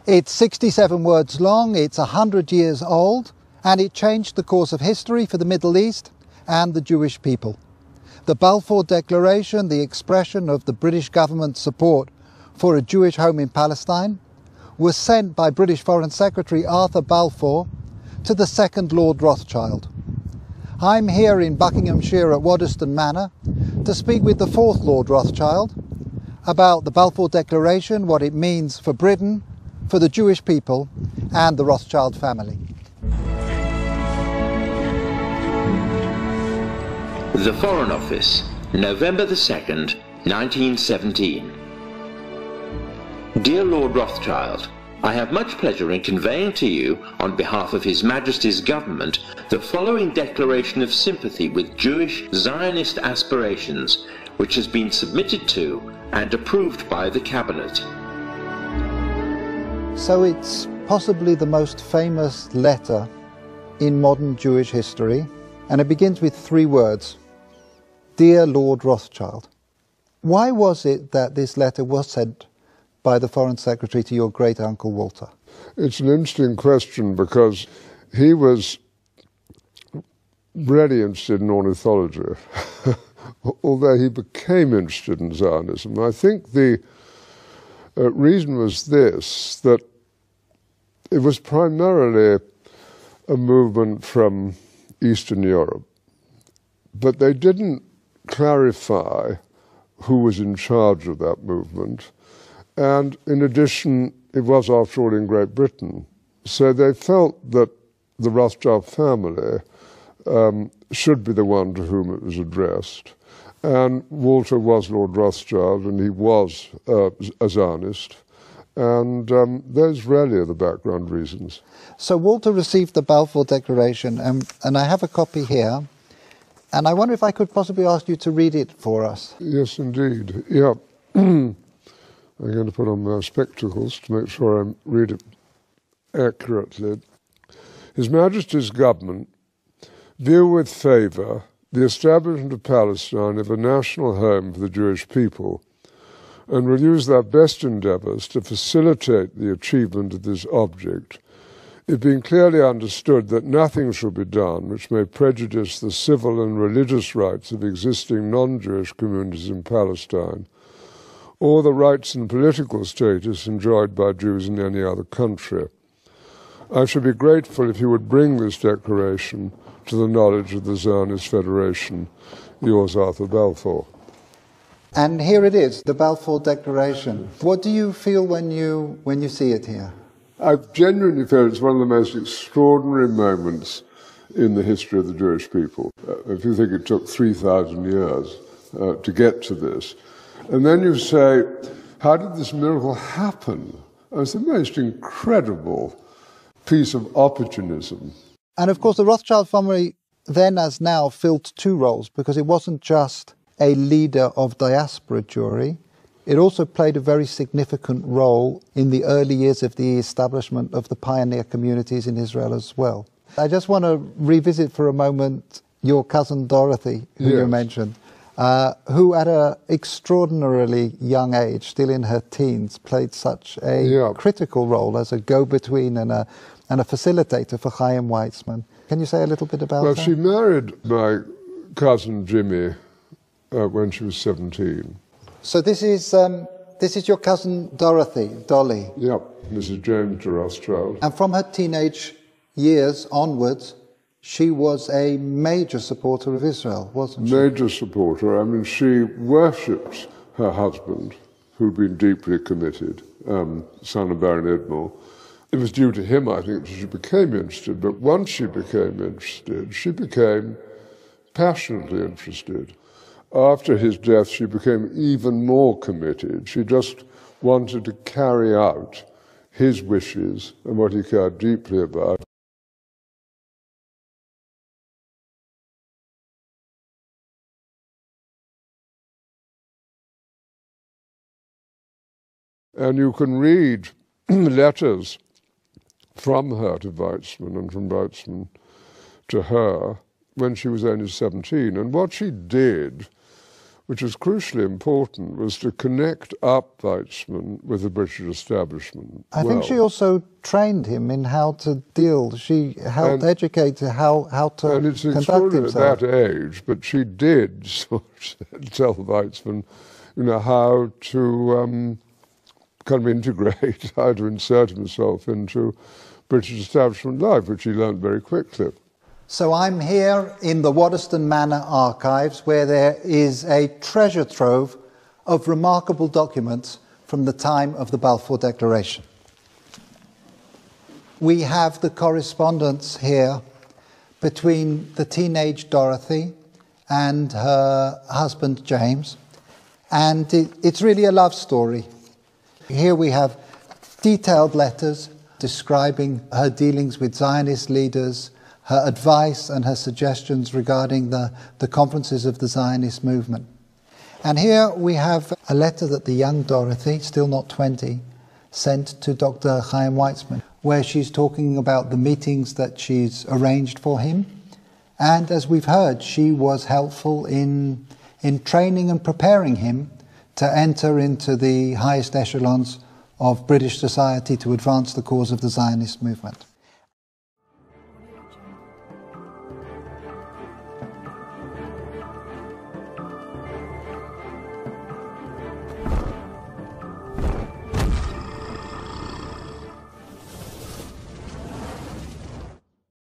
It's 67 words long, it's 100 years old, and it changed the course of history for the Middle East and the Jewish people. The Balfour Declaration, the expression of the British government's support for a Jewish home in Palestine, was sent by British Foreign Secretary Arthur Balfour to the second Lord Rothschild. I'm here in Buckinghamshire at Waddesdon Manor to speak with the fourth Lord Rothschild about the Balfour Declaration, what it means for Britain, for the Jewish people and the Rothschild family. The Foreign Office, November the 2nd, 1917. Dear Lord Rothschild, I have much pleasure in conveying to you, on behalf of His Majesty's Government, the following declaration of sympathy with Jewish Zionist aspirations, which has been submitted to and approved by the Cabinet. So it's possibly the most famous letter in modern Jewish history, and it begins with 3 words. Dear Lord Rothschild. Why was it that this letter was sent by the Foreign Secretary to your great-uncle Walter? It's an interesting question because he was really interested in ornithology, although he became interested in Zionism. I think the reason was this, that it was primarily a movement from Eastern Europe, but they didn't clarify who was in charge of that movement. And in addition, it was, after all, in Great Britain. So they felt that the Rothschild family should be the one to whom it was addressed. And Walter was Lord Rothschild, and he was a Zionist. And those really are the background reasons. So Walter received the Balfour Declaration, and I have a copy here. And I wonder if I could possibly ask you to read it for us. Yes, indeed. Yeah. I'm going to put on my spectacles to make sure I read it accurately. His Majesty's Government view with favour the establishment of Palestine as a national home for the Jewish people, and will use their best endeavours to facilitate the achievement of this object, it being clearly understood that nothing shall be done which may prejudice the civil and religious rights of existing non-Jewish communities in Palestine, or the rights and political status enjoyed by Jews in any other country. I should be grateful if you would bring this declaration to the knowledge of the Zionist Federation. Yours, Arthur Balfour. And here it is, the Balfour Declaration. What do you feel when you see it here? I genuinely feel it's one of the most extraordinary moments in the history of the Jewish people. If you think it took 3,000 years to get to this, and then you say, how did this miracle happen? It's the most incredible piece of opportunism. And of course, the Rothschild family then as now filled 2 roles, because it wasn't just a leader of diaspora Jewry, it also played a very significant role in the early years of the establishment of the pioneer communities in Israel as well. I just want to revisit for a moment your cousin Dorothy, who you mentioned, who at an extraordinarily young age, still in her teens, played such a critical role as a go-between and a facilitator for Chaim Weizmann. Can you say a little bit about that? Well, she married my cousin Jimmy when she was 17. So this is your cousin Dorothy, Dolly. Yep, Mrs. James de Rothschild. And from her teenage years onwards, she was a major supporter of Israel, wasn't she? Major supporter. I mean, she worshipped her husband, who'd been deeply committed, son of Baron Edmore. It was due to him, I think, that she became interested. But once she became interested, she became passionately interested. After his death, she became even more committed. She just wanted to carry out his wishes and what he cared deeply about. And you can read letters from her to Weizmann and from Weizmann to her when she was only 17. And what she did which is crucially important, was to connect up Weizmann with the British establishment. I think she also trained him in how to deal. She helped educate how to and it's conduct himself. At that age, but she did sort of tell Weizmann, you know, how to kind of integrate, how to insert himself into British establishment life, which he learned very quickly. So I'm here in the Waddesdon Manor archives, where there is a treasure trove of remarkable documents from the time of the Balfour Declaration. We have the correspondence here between the teenage Dorothy and her husband James, and it's really a love story. Here we have detailed letters describing her dealings with Zionist leaders, her advice and her suggestions regarding the conferences of the Zionist movement. And here we have a letter that the young Dorothy, still not 20, sent to Dr. Chaim Weizmann, where she's talking about the meetings that she's arranged for him. And as we've heard, she was helpful in training and preparing him to enter into the highest echelons of British society to advance the cause of the Zionist movement.